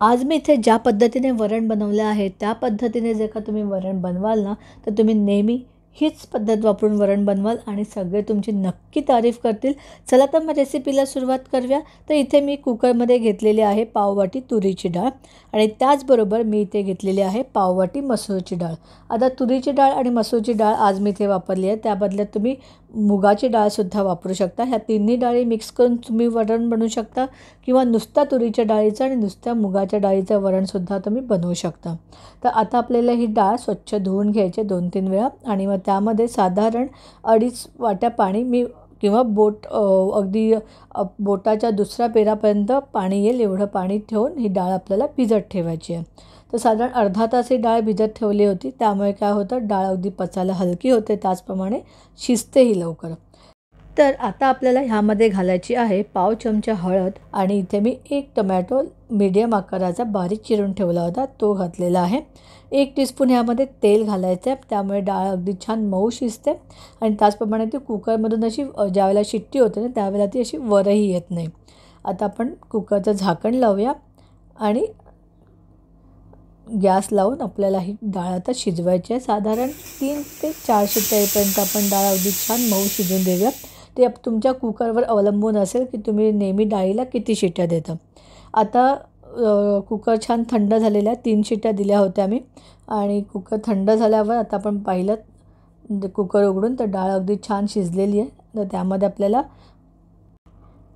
आज मी इथे ज्या पद्धतीने वरण बनवलं आहे त्या पद्धतीने जर का तुम्ही वरण बनवाल ना तर तुम्ही नेहमी हीच पद्धत वापरून वरण बनवाल आणि सगळे तुमची नक्की तारीफ करतील. चला तर मग रेसिपीला सुरुवात करूया. तर इथे मी कुकरमध्ये घेतलेली आहे पाववाटी तुरीची डाळ आणि त्याचबरोबर मी इथे घेतलेली आहे पाववाटी मसूरची डाळ. आता तुरीची डाळ आणि मसूरची डाळ आज मी इथे वापरली आहे. त्या बदल्यात तुम्ही मुगाची डाळसुद्धा वापरू शकता. ह्या तिन्ही डाळी मिक्स करून तुम्ही वरण बनवू शकता किंवा नुसत्या तुरीच्या डाळीचं आणि नुसत्या मुगाच्या डाळीचं वरणसुद्धा तुम्ही बनवू शकता. तर आता आपल्याला ही डाळ स्वच्छ धुवून घ्यायची 2-3 वेळा आणि मग त्यामध्ये साधारण 2.5 वाट्या पाणी मी किंवा अगदी बोटाच्या दुसऱ्या पेरापर्यंत पाणी येईल एवढं पाणी ठेवून ही डाळ आपल्याला भिजत ठेवायची आहे. तर साधारण अर्धा तास ही डाळ भिजत ठेवली होती. त्यामुळे काय होतं, डाळ अगदी पचायला हलकी होते, त्याचप्रमाणे शिजतेही लवकर. तर आता आपल्याला ह्यामध्ये घालायची आहे पाव चमचा हळद आणि इथे मी 1 टोमॅटो मीडियम आकाराचा बारीक चिरून ठेवला होता तो घातलेला आहे. 1 टीस्पून ह्यामध्ये तेल घालायचं आहे, त्यामुळे डाळ अगदी छान मऊ शिजते आणि त्याचप्रमाणे ती कुकरमधून अशी ज्यावेळेला शिट्टी होते ना त्यावेळेला ती अशी वरही येत नाही. आता आपण कुकरचं झाकण लावूया आणि गॅस लावून आपल्याला ही डाळ आता शिजवायची आहे. साधारण 3 ते 4 शिट्ट्या येईपर्यंत आपण डाळ अगदी छान मऊ शिजवून देऊया. ते तुमच्या कुकरवर अवलंबून असेल की तुम्ही नेहमी डाळीला किती शिट्ट्या देता. आता कुकर छान थंड झालेला आहे. 3 शिट्ट्या दिल्या होत्या मी आणि कुकर थंड झाल्यावर आता आपण पाहिलं कुकर उघडून तर डाळ अगदी छान शिजलेली आहे. तर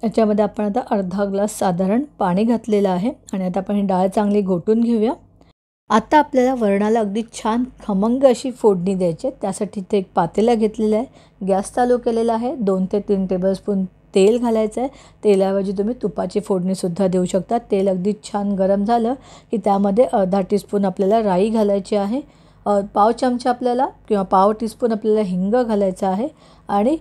याच्यामध्ये आपण आता अर्धा ग्लास साधारण पाणी घातलेलं आहे आणि आता आपण ही डाळ चांगली घोटून घेऊया. आता आपल्याला वरणाला अगदी छान खमंग अशी फोडणी द्यायची आहे. त्यासाठी इथे एक पातेलं घेतलेलं आहे, गॅस चालू केलेला आहे, 2 ते 3 टेबलस्पून तेल घालायचं आहे. तेलाऐवजी तुम्ही तुपाची फोडणीसुद्धा देऊ शकता. तेल अगदी छान गरम झालं की त्यामध्ये अर्धा टीस्पून आपल्याला राई घालायची आहे, पाव चमचा आपल्याला किंवा पाव टीस्पून आपल्याला हिंग घालायचं आहे आणि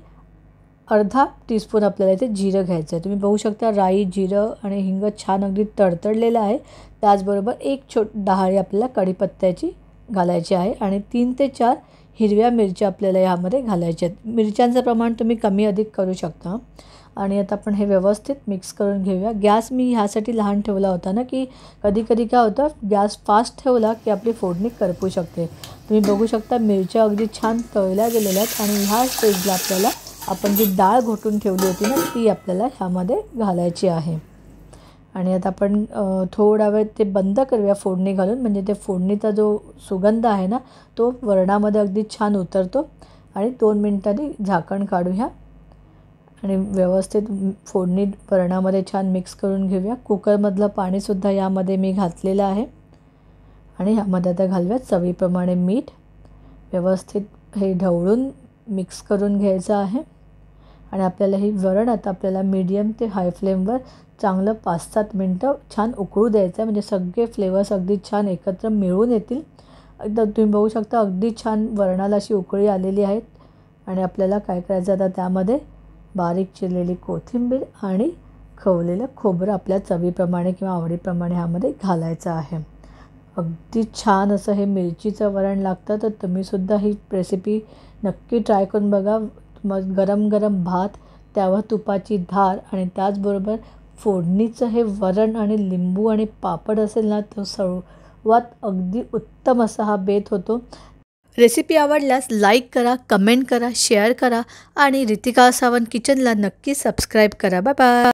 अर्धा टीस्पून आपल्याला इथे जिरं घ्यायचं आहे. तुम्ही बघू शकता राई, जिरं आणि हिंग छान अगदी तडतडलेलं आहे. त्याचबरोबर एक डहाळी आपल्याला कढीपत्त्याची घालायची आहे आणि 3 ते 4 हिरव्या मिरच्या आपल्याला यामध्ये घालायच्या आहेत. मिरच्यांचं प्रमाण तुम्ही कमी अधिक करू शकता. आणि आता आपण हे व्यवस्थित मिक्स करून घेऊया. गॅस मी ह्यासाठी लहान ठेवला होता ना की कधी कधी काय होतं, गॅस फास्ट ठेवला की आपली फोडणी करपू शकते. तुम्ही बघू शकता मिरच्या अगदी छान तळल्या गेलेल्या आहेत आणि ह्या स्टेजला आपल्याला आपण जी डाळ घोटून ठेवली होती ना ती आपल्याला ह्यामध्ये घालायची आहे. आणि आता आपण थोडा वेळ ते बंद करूया फोडणी घालून, म्हणजे ते फोडणीचा जो सुगंध आहे ना तो वरणामध्ये अगदी छान उतरतो. आणि 2 मिनिटांनी झाकण काढूया आणि व्यवस्थित फोडणी वरणामध्ये छान मिक्स करून घेऊया. कुकरमधलं पाणीसुद्धा यामध्ये मी घातलेलं आहे आणि ह्यामध्ये आता घालूया चवीप्रमाणे मीठ. व्यवस्थित हे ढवळून मिक्स करून घ्यायचं आहे आणि आपल्याला ही वरण आता आपल्याला मीडियम ते हाय फ्लेमवर चांगलं 5-7 मिनटं छान उकळू द्यायचं आहे, म्हणजे सगळे फ्लेवर्स अगदी छान एकत्र मिळून येतील. एकदा तुम्ही बघू शकता अगदी छान वरणाला अशी उकळी आलेली आहेत. आणि आपल्याला काय करायचं आता त्यामध्ये बारीक चिरलेली कोथिंबीर आणि खवलेलं खोबरं आपल्या चवीप्रमाणे किंवा आवडीप्रमाणे ह्यामध्ये घालायचं आहे. अगदी छान असं हे मिरचीचं वरण लागतं. तर तुम्हीसुद्धा ही रेसिपी नक्की ट्राय करून बघा. मग गरम गरम भात, त्यावर तुपाची धार आणि त्याचबरोबर फोडणीचं हे वरण आणि लिंबू आणि पापड असेल ना तो सर्वात अगदी उत्तम असा हा बेत होतो. रेसिपी आवडल्यास लाईक करा, कमेंट करा, शेअर करा आणि रितिका सावंत किचनला नक्की सबस्क्राईब करा. Bye bye.